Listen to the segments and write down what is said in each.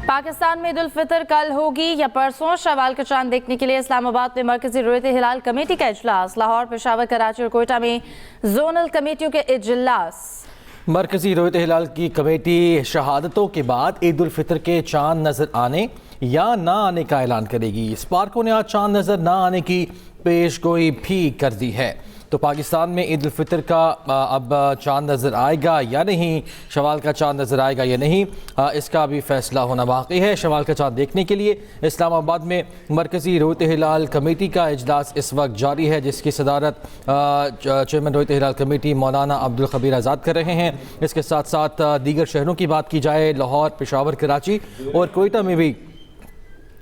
पाकिस्तान में ईद उल फितर कल होगी या परसों? शवाल का चांद देखने के लिए इस्लामाबाद में मरकजी रुयत हिलाल कमेटी का इजलास। लाहौर, पेशावर, कराची और कोयटा में जोनल कमेटियों के इजलास। मरकजी रुयत हिलाल की कमेटी शहादतों के बाद ईद उल फितर के चांद नजर आने या ना आने का ऐलान करेगी। स्पार्को ने आज चांद नजर ना आने की पेशगोई भी कर दी है। तो पाकिस्तान में ईद उल फितर का अब चांद नज़र आएगा या नहीं, शवाल का चांद नज़र आएगा या नहीं, इसका भी फैसला होना बाकी है। शवाल का चांद देखने के लिए इस्लामाबाद में मरकज़ी रुयत हिलाल कमेटी का इजलास इस वक्त जारी है, जिसकी सदारत चेयरमैन रुयत हिलाल कमेटी मौलाना अब्दुल खबीर आज़ाद कर रहे हैं। इसके साथ साथ दीगर शहरों की बात की जाए, लाहौर, पेशावर, कराची और कोयटा में भी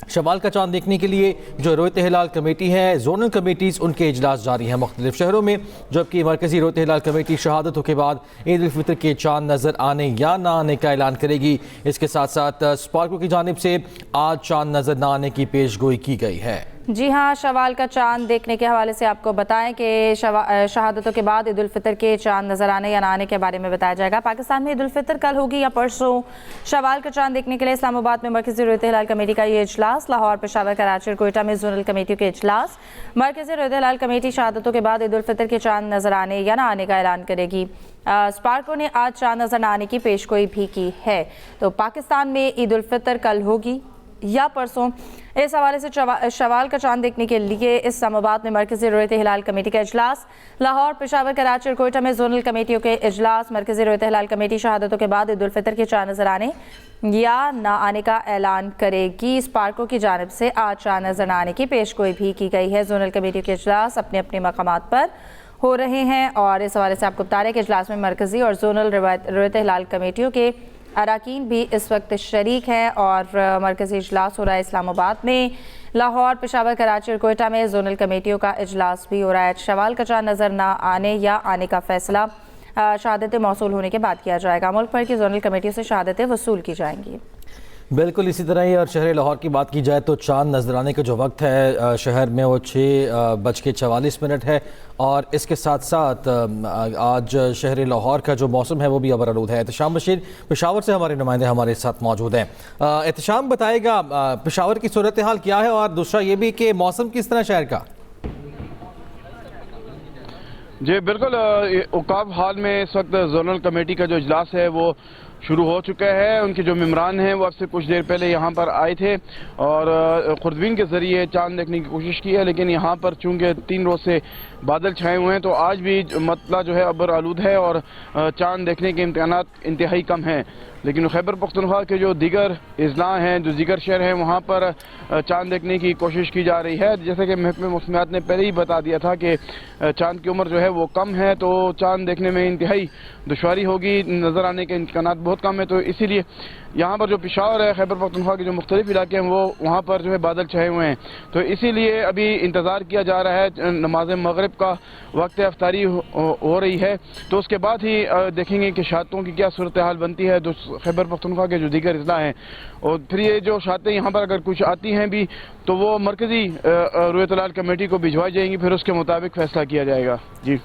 शवाल का चांद देखने के लिए जो रुयत हिलाल कमेटी है, जोनल कमेटीज़, उनके इजलास जारी हैं मुख्तलिफ शहरों में। जबकि मरकज़ी रुयत हिलाल कमेटी शहादतों के बाद ईद उल फितर के चांद नज़र आने या ना आने का ऐलान करेगी। इसके साथ साथ स्पार्को की जानिब से आज चांद नज़र ना आने की पेशगोई की गई है। जी हाँ, शवाल का चांद देखने के हवाले से आपको बताएं कि शहादतों के बाद ईद उल फितर के चांद नज़र आने या ना आने के बारे में बताया जाएगा। पाकिस्तान में ईद उल फितर कल होगी या परसों? शवाल का चांद देखने के लिए इस्लामाबाद में मरकज़ी रुयत हिलाल कमेटी का ये इजलास। लाहौर, पेशावर, कराची और कोयटा में जोनल कमेटियों के इजलास। मरकज़ी रुयत हिलाल कमेटी शहादतों के बाद ईद उल फितर के चांद नज़र आने या ना आने का ऐलान करेगी। स्पार्को ने आज चांद नज़र ना आने की पेशगोई भी की है। तो पाकिस्तान में ईद उल फितर कल होगी या परसों, इस हवाले से शवाल का चांद देखने के लिए इस्लामाबाद में मरकज़ी रुयत हिलाल कमेटी का इजलास। लाहौर, पेशावर, कराची और कोयटा में जोनल कमेटियों के इजलास। मरकज़ी रुयत हिलाल कमेटी शहादतों के बाद ईद उल फितर के चांद नज़र आने या ना आने का ऐलान करेगी। स्पार्को की जानिब से आज चांद नज़र ना आने की पेशगोई भी की गई है। जोनल कमेटियों के इजलास अपने अपने मकामात पर हो रहे हैं और इस हवाले से आपको बता रहे हैं कि इजलास में मरकज़ी और जोनल रुयत हिलाल कमेटियों के अरकान भी इस वक्त शरीक हैं और मरकज़ी इजलास हो रहा है इस्लामाबाद में। लाहौर, पेशावर, कराची और कोयटा में जोनल कमेटियों का इजलास भी हो रहा है। शवाल का चांद नज़र ना आने या आने का फैसला शहादतें मौसूल होने के बाद किया जाएगा। मुल्क भर की जोनल कमेटियों से शहादतें वसूल की जाएंगी। बिल्कुल इसी तरह ही। और शहर लाहौर की बात की जाए तो चांद नज़र आने का जो वक्त है शहर में वो 6:44 है और इसके साथ साथ आज शहर लाहौर का जो मौसम है वो भी अबरआलूद है। एहतशाम बशीर पेशावर से हमारे नुमाइंदे हमारे साथ मौजूद हैं। एहतशाम बताएगा पेशावर की सूरत हाल क्या है और दूसरा ये भी कि मौसम किस तरह शहर का? जी बिल्कुल, औकाफ हाल में इस वक्त जोनल कमेटी का जो इजलास है वो शुरू हो चुका है। उनके जो मेम्बरान हैं वो अब से कुछ देर पहले यहाँ पर आए थे और खुर्दबीन के ज़रिए चांद देखने की कोशिश की है, लेकिन यहाँ पर चूँकि 3 रोज़ से बादल छाए हुए हैं तो आज भी मतला जो है अबर आलूद है और चांद देखने के इम्कानात इंतहाई कम हैं। लेकिन खैबर पख्तूनख्वा के जो दीगर अजला हैं, जो दीगर शहर हैं, वहाँ पर चांद देखने की कोशिश की जा रही है। जैसे कि महकमे मौसमियात ने पहले ही बता दिया था कि चांद की उम्र जो है वो कम है, तो चांद देखने में इंतहाई दुश्वारी होगी, नज़र आने के इम्कानात बहुत कम है। तो इसीलिए यहाँ पर जो पेशावर है, खैबर पख्तूनख्वा के जो मुख्तलिफ इलाके हैं वो वहाँ पर जो है बादल छाए हुए हैं। तो इसीलिए अभी इंतज़ार किया जा रहा है, नमाज मगरिब का वक्त अफ्तारी हो रही है, तो उसके बाद ही देखेंगे कि शहादतों की क्या सूरत हाल बनती है। खैबर पख्तूनख्वा के जो दीगर अजला हैं और फिर ये जो शहादतें यहाँ पर अगर कुछ आती हैं भी तो वो मरकज़ी रुयत हिलाल कमेटी को भिजवाई जाएंगी, फिर उसके मुताबिक फैसला किया जाएगा। जी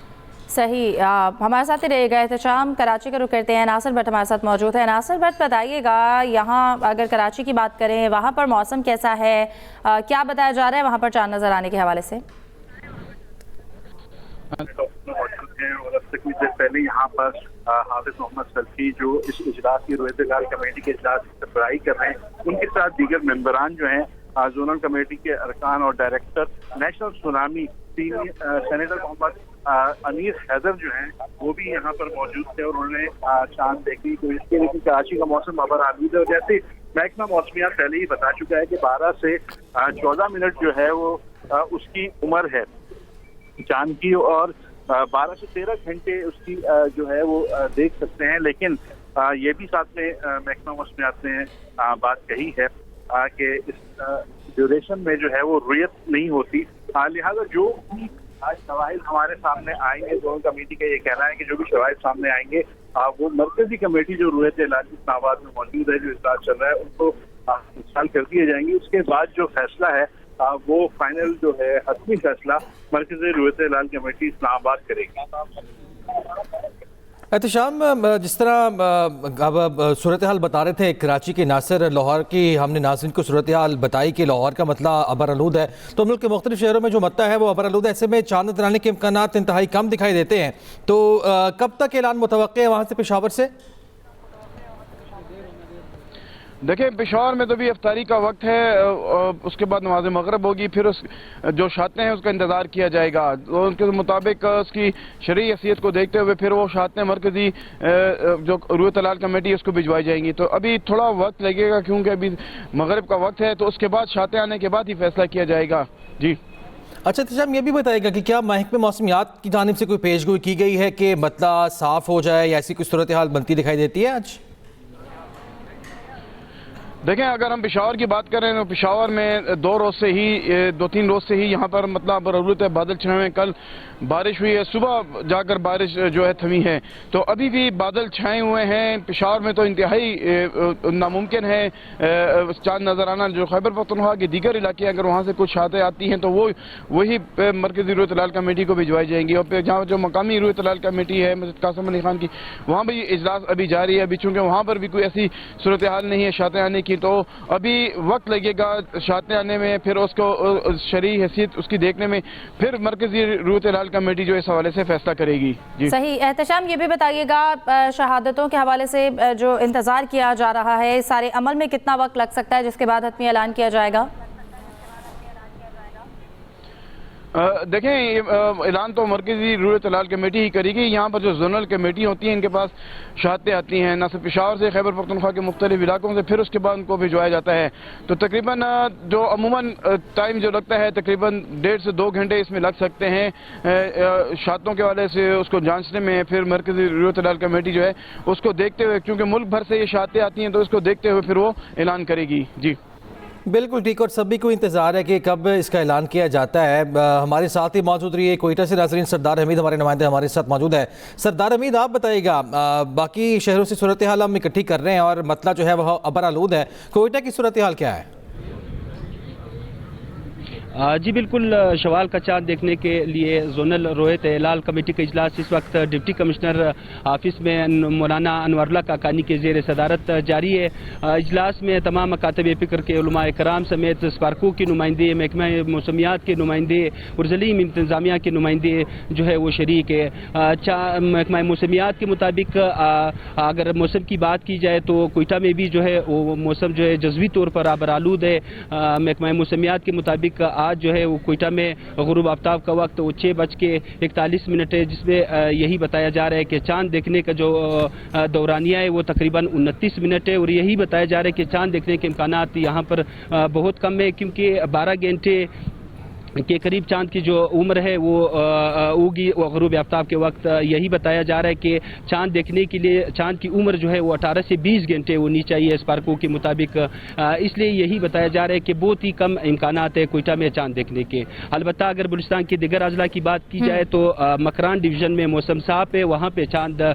सही, हमारे साथ ही रहेगा। एहतशाम कराची का रुख करते हैं, नासिर भट्ट हमारे साथ मौजूद है। नासिर भट्ट बताइएगा, यहाँ अगर कराची की बात करें वहाँ पर मौसम कैसा है, क्या बताया जा रहा है वहाँ पर चांद नज़र आने के हवाले से? और अब से कुछ देर पहले यहाँ पर हाफिज मोहम्मद सल्फी जो इस इजलास की रुयत हिलाल कमेटी के इजलास की सरबराही कर रहे हैं, उनके साथ दीगर मेंबरान जो हैं, जोनल कमेटी के अरकान और director, national tsunami senator Mohammad Anir Haider जो हैं वो भी यहाँ पर मौजूद थे और उन्होंने चांद देखने की कोशिश की। लेकिन कराची का मौसम अबर आलूद है और जैसे महकमा मौसमियात पहले ही बता चुका है कि 12 से 14 मिनट जो है वो उसकी उम्र है चांद की और 12 से 13 घंटे उसकी जो है वो देख सकते हैं। लेकिन ये भी साथ में महकमा मौसमियात ने बात कही है कि इस ड्यूरेशन में जो है वो रुयत नहीं होती, लिहाजा जो भी आज शवाहिद हमारे सामने आएंगे, जोनल कमेटी का ये कहना है कि जो भी शवाहिद सामने आएंगे वो मरकजी कमेटी जो रुयत हिलाल इस्लामाबाद में मौजूद है, जो इजलास चल रहा है, उनको इंस्टॉल कर दिए जाएंगे। उसके बाद जो फैसला है वो फाइनल जो है हतमी फैसला मरकजी रुयत हिलाल कमेटी इस्लामाबाद करेगी। एहतशाम, जिस तरह अब सूरत हाल बता रहे थे कराची के नासिर, लाहौर की हमने नाज़रीन को सूरत हाल बताई कि लाहौर का मतला अबर आलूद है, तो मुल्क के मुख्तलिफ शहरों में जो मतला है वो अबर आलूद है। ऐसे में चांद नजर आने के इम्कानात इंतहाई कम दिखाई देते हैं, तो कब तक ऐलान मुतवक्के है वहाँ से, पेशावर से? देखिए, पेशावर में तो भी इफ्तारी का वक्त है, उसके बाद नमाज मगरब होगी, फिर उस जो शातें हैं उसका इंतज़ार किया जाएगा। तो उनके मुताबिक उसकी शरई हैसियत को देखते हुए फिर वो शातें मरकज़ी जो रूह तलाल कमेटी उसको भिजवाई जाएंगी। तो अभी थोड़ा वक्त लगेगा क्योंकि अभी मगरब का वक्त है, तो उसके बाद शातें आने के बाद ही फैसला किया जाएगा। जी अच्छा एहतशाम, ये भी बताएगा कि क्या महकमे मौसमियात की जानिब से कोई पेशगोई की गई है कि मतला साफ़ हो जाए या ऐसी कोई सूरत हाल बनती दिखाई देती है आज? देखें, अगर हम पेशावर की बात करें तो पेशावर में 2-3 रोज से ही यहाँ पर मतलब बरौलत है, बादल छाए हुए हैं। कल बारिश हुई है, सुबह जाकर बारिश जो है थमी है, तो अभी भी बादल छाए हुए हैं। पेशावर में तो इंतहाई नामुमकिन है चांद नजर आना। जो खैबर पख्तूनख्वा के दीगर इलाके अगर वहाँ से कुछ शातें आती हैं तो वो वही मरकज़ी रूह तलाल कमेटी को भिजवाई जाएंगी। और फिर जहाँ जो मकामी रूह तलाल कमेटी है मस्जिद कासिम अली खान की, वहाँ भी इजलास अभी जारी है। अभी चूँकि वहाँ पर भी कोई ऐसी सूरत हाल नहीं है शातें आने की, तो अभी वक्त लगेगा शातें आने में, फिर उसको शरई हैसियत उसकी देखने में, फिर मरकज़ी रूह तलाल कमेटी जो इस हवाले से फैसला करेगी। जी सही। एहतशाम, ये भी बताइएगा शहादतों के हवाले से जो इंतज़ार किया जा रहा है, सारे अमल में कितना वक्त लग सकता है जिसके बाद हतमी ऐलान किया जाएगा? देखें, ऐलान तो मरकज़ी रूह तलाल कमेटी ही करेगी। यहाँ पर जो जोनल कमेटी होती हैं इनके पास शातें आती हैं, न सिर्फ पेशावर से, खैबर पख्तूनख्वा के मुख्तलिफ इलाकों से, फिर उसके बाद उनको भिजवाया जाता है। तो तकरीबन जो अमूमन टाइम जो लगता है तकरीबन 1.5 से 2 घंटे इसमें लग सकते हैं शातों के वाले से उसको जांचने में। फिर मरकज़ी रूह तलाल कमेटी जो है उसको देखते हुए, क्योंकि मुल्क भर से ये शातें आती हैं, तो उसको देखते हुए फिर वो ऐलान करेगी। जी बिल्कुल ठीक, और सभी को इंतज़ार है कि कब इसका ऐलान किया जाता है। हमारे साथ ही मौजूद रही है कोयटा से नाज़रीन सरदार हमीद, हमारे नुमाइंदे हमारे साथ मौजूद है। सरदार हमीद, आप बताइएगा, बाकी शहरों से सूरत हाल हम इकट्ठी कर रहे हैं और मतला जो है वह अबर आलूद है, कोयटा की सूरत हाल क्या है? जी बिल्कुल, शवाल का चाँद देखने के लिए जोनल रोयत हिलाल कमेटी का इजलास इस वक्त डिप्टी कमिश्नर ऑफिस में मौलाना अनवरुल्लाह काकानी के ज़ेर सदारत जारी है। इजलास में तमाम मकातब फ़िक्र के उलमा कराम समेत स्पार्को के नुमाइंदे, महकमा मौसमियात के नुमाइंदे और ज़लीम इंतज़ामिया के नुमाइंदे जो है वो शरीक है। महकमा मौसमियात के मुताबिक अगर मौसम की बात की जाए तो कोयटा में भी जो है वो मौसम जो है जज़वी तौर पर अबर आलूद है। महकमा मौसमियात के मुताबिक आज जो है वो कोयटा में गुरूब आफ्ताब का वक्त वो 6:41 है, जिसमें यही बताया जा रहा है कि चांद देखने का जो दौरानिया है वो तकरीबन 29 मिनट है। और यही बताया जा रहा है कि चांद देखने के इम्कानात यहाँ पर बहुत कम है, क्योंकि 12 घंटे के करीब चांद की जो उम्र है वो होगी गुरूब आफ्ताब के वक्त। यही बताया जा रहा है कि चांद देखने के लिए चांद की उम्र जो है वो 18 से 20 घंटे होनी चाहिए स्पार्को के मुताबिक। इसलिए यही बताया जा रहा है कि बहुत ही कम इम्कानात है कोयटा में चांद देखने के। अलबत्ता अगर बलूचिस्तान के दिगर अजला की बात की जाए तो मकरान डिवीज़न में मौसम साफ है, वहाँ पे चांद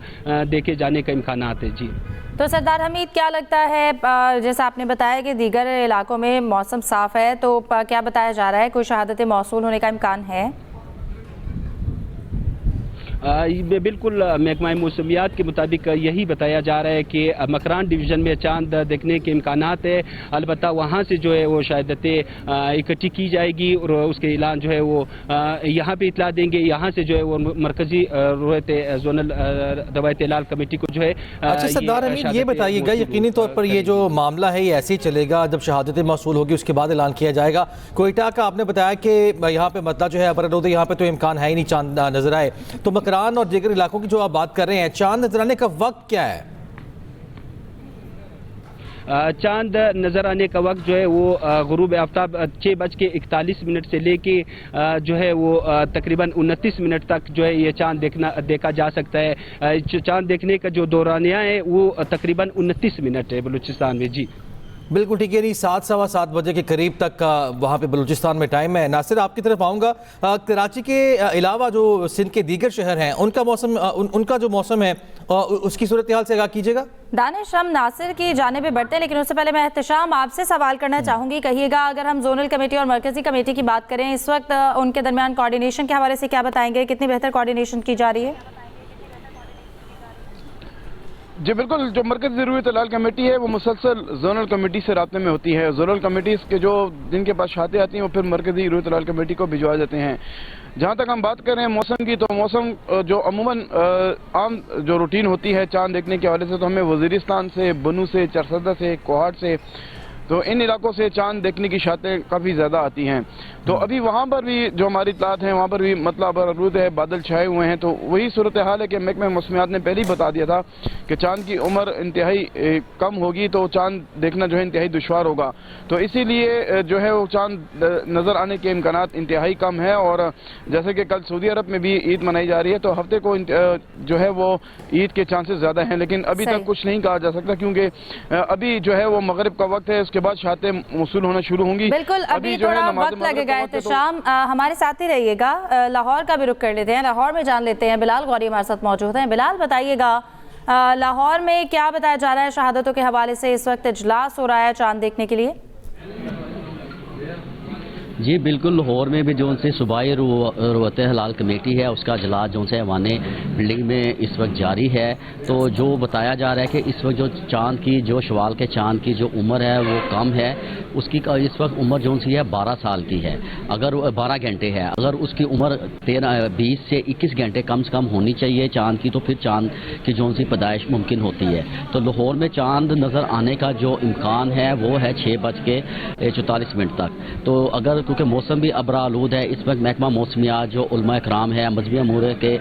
देखे जाने का इम्कानात है। जी तो सरदार हमीद, क्या लगता है, जैसा आपने बताया कि दीगर इलाकों में मौसम साफ़ है, तो क्या बताया जा रहा है, कोई शहादतें मौसूल होने का इम्कान है? बिल्कुल, महकमा मौसमियात के मुताबिक यही बताया जा रहा है कि मकरान डिवीज़न में चांद देखने के इम्कानात है। अलबत्ता वहाँ से जो है वो शहादतें इकट्ठी की जाएगी और उसके ऐलान जो है वो यहाँ पे इतला देंगे। यहाँ से जो है वो मरकज़ी रोयत जोनल रवायत हिलाल कमेटी को जो है। अच्छा सरदार हमीद, ये बताइएगा, यकीनी तौर पर ये जो मामला है ये ऐसे ही चलेगा, जब शहादतें मौसूल होगी उसके बाद ऐलान किया जाएगा? कोयटा का आपने बताया कि यहाँ पे मतला जो है अबर आलूद, यहाँ पे तो इम्कान है ही नहीं चांद नजर आए, तो मकरान और दीगर इलाकों की जो आप बात कर रहे हैं, चांद नजर आने का वक्त क्या है? चांद नज़र आने का वक्त जो है वो गुरूब आफ्ताब 6:41 से लेके जो है वो तकरीबन 29 मिनट तक जो है ये चांद देखा जा सकता है। चांद देखने का जो दौरानिया है वो तकरीबन 29 मिनट है बलूचिस्तान में। जी बिल्कुल ठीक है, नहीं 7-7:15 बजे के करीब तक वहाँ पे बलूचिस्तान में टाइम है। नासिर, आपकी तरफ आऊँगा, कराची के अलावा जो सिंध के दीगर शहर हैं उनका मौसम, उनका जो मौसम है उसकी सूरत हाल से आगाह कीजिएगा। दानिश, हम नासिर की जानिब बढ़ते हैं, लेकिन उससे पहले मैं एहतशाम आपसे सवाल करना चाहूँगी। कहिएगा, अगर हम जोनल कमेटी और मरकज़ी कमेटी की बात करें, इस वक्त उनके दरमियान कोऑर्डिनेशन के हवाले से क्या बताएंगे, कितनी बेहतर कोऑर्डिनेशन की जा रही है? جی بالکل، جو مرکزی رویت ہلال کمیٹی ہے وہ مسلسل زونل کمیٹی سے رابطے میں ہوتی ہے. زونل کمیٹیز کے جو جن کے پاس شہادتیں آتی ہیں وہ پھر مرکزی رویت ہلال کمیٹی کو بھجوا جاتے ہیں. جہاں تک ہم بات کریں موسم کی، تو موسم جو عموماً عام جو روٹین ہوتی ہے چاند دیکھنے کے حوالے سے، تو ہمیں وزیرستان سے، بنو سے، چرسدہ سے، کوہاٹ سے، تو ان علاقوں سے چاند دیکھنے کی شاطیں کافی زیادہ آتی ہیں. تو ابھی وہاں پر بھی جو ہماری اطلاعات ہیں وہاں پر بھی مطلب آلود ہے، بادل چھائے ہوئے ہیں. تو وہی صورتحال ہے کہ محکمہ موسمیات نے پہلے ہی بتا دیا تھا کہ چاند کی عمر انتہائی کم ہوگی، تو چاند دیکھنا جو ہے انتہائی دشوار ہوگا. تو اسی لیے جو ہے وہ چاند نظر آنے کے امکانات انتہائی کم ہیں. اور جیسے کہ کل سعودی عرب میں بھی عید منائی جا رہی ہے، تو ہفتے کو جو ہے وہ عید کے چانسز زیادہ ہیں. لیکن ابھی تک کچھ نہیں کہا جا سکتا، کیونکہ ابھی جو ہے وہ مغرب کا وقت ہے، اس کے بعد شہادتیں موصول ہونا شروع ہوں گی. بالکل، ابھی تھوڑا وقت لگے گا. احتشام ہمارے ساتھ ہی رہیے گا. لاہور کا بھی رخ کر لیتے ہیں، لاہور میں جان لیتے ہیں. بلال غوری ہمارے ساتھ موجود ہیں. بلال بتائیے گا، لاہور میں کیا بتایا جا رہا ہے؟ شہادتوں کے حوالے سے اس وقت اجلاس ہو رہا ہے چاند دیکھنے کے لیے. جی بالکل، لاہور میں بھی جو ان سے صوبائی رویت ہلال کمیٹی ہے اس کا اجلاس جو سے ایوانے بلڈنگ میں اس وقت جاری ہے. تو جو بتایا جا رہا ہے کہ اس وقت جو چاند کی، جو شوال کے چاند کی جو عمر ہے وہ کم ہے. اس کی اس وقت عمر جو سی ہے 12 سال کی ہے، اگر 12 گھنٹے ہے. اگر اس کی عمر 20 سے 21 گھنٹے کم سے کم ہونی چاہیے چاند کی، تو پھر چاند کی جو سی پیدائش ممکن ہوتی ہے. تو لاہور میں چاند نظر آنے کا جو امکان ہے وہ ہے 6:44 تک. تو اگر کیونکہ موسم بھی ابرا آلود ہے اس وقت، محکمہ موسمیات، جو علماء اکرام ہیں، مذہبی امور کے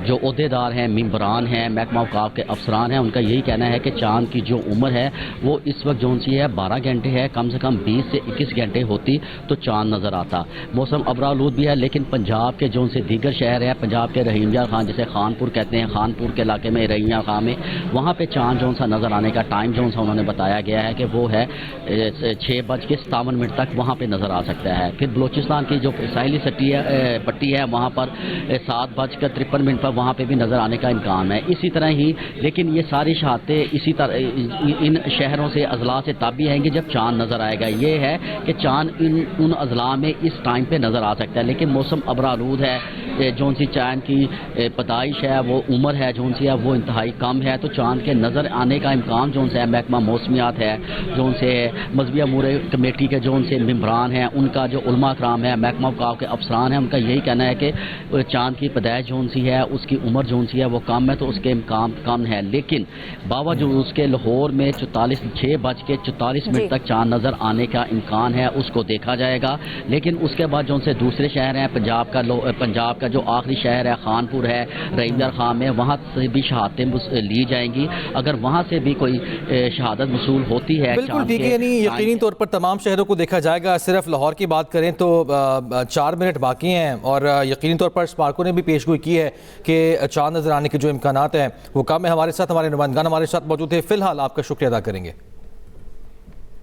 جو عہدیدار ہیں، ممبران ہیں، محکمہ اوقاف کے افسران ہیں، ان کا یہی کہنا ہے کہ چاند کی جو عمر ہے وہ اس وقت جو سی ہے 12 گھنٹے ہے. کم سے کم 20 سے 21 گھنٹے ہوتی تو چاند نظر آتا. موسم ابرا آلود بھی ہے، لیکن پنجاب کے جو سے دیگر شہر ہیں، پنجاب کے رحیم یار خان جسے خانپور کہتے ہیں، خانپور کے علاقے میں رحیم یار خان میں، وہاں پہ چاند جو سا نظر آنے کا ٹائم جو سا انہوں نے بتایا گیا ہے کہ وہ ہے 6:57 تک وہاں پہ نظر آ سکتا ہے. پھر بلوچستان کی جو ساحلی پٹی ہے وہاں پر 7:53 پر وہاں پہ بھی نظر آنے کا امکان ہے. اسی طرح ہی لیکن یہ ساری شہادتیں اسی طرح ان شہروں سے، اضلاع سے تب بھی آئیں گی جب چاند نظر آئے گا. یہ ہے کہ چاند ان اضلاع میں اس ٹائم پہ نظر آ سکتا ہے، لیکن موسم ابرا آلود ہے. جون سی چاند کی پیدائش ہے، وہ عمر ہے جون سی ہے وہ انتہائی کم ہے. تو چاند کے نظر آنے کا امکان جون سے ہے محکمہ موسمیات ہے، جون سے مذہبی امور کمیٹی کے جون سے ممبران ہیں، ان کا جو علماء کرام ہے، محکمہ اوقاف کے افسران ہیں، ان کا یہی کہنا ہے کہ چاند کی پیدائش جون سی ہے، اس کی عمر جون سی ہے وہ کم ہے، تو اس کے امکان کم ہے. لیکن باوجود اس کے لاہور میں 6:44 تک چاند نظر آنے کا امکان ہے، اس کو دیکھا جائے گا. لیکن اس کے بعد جو سے دوسرے شہر ہیں، پنجاب کا جو آخری شہر ہے خانپور ہے، رحیم یار خان میں، وہاں سے بھی شہادتیں لی جائیں گی. اگر وہاں سے بھی کوئی شہادت وصول ہوتی ہے بالکل ٹھیک ہے. یعنی یقینی طور پر تمام شہروں کو دیکھا جائے گا. صرف لاہور کی بات کریں تو 4 منٹ باقی ہیں، اور یقینی طور پر اسپارکو نے بھی پیشگوئی کی ہے کہ چاند نظر آنے کے جو امکانات ہیں وہ کم ہے. ہمارے ساتھ ہمارے نمائندگان ہمارے ساتھ موجود تھے. فی الحال آپ کا شکریہ ادا کریں گے.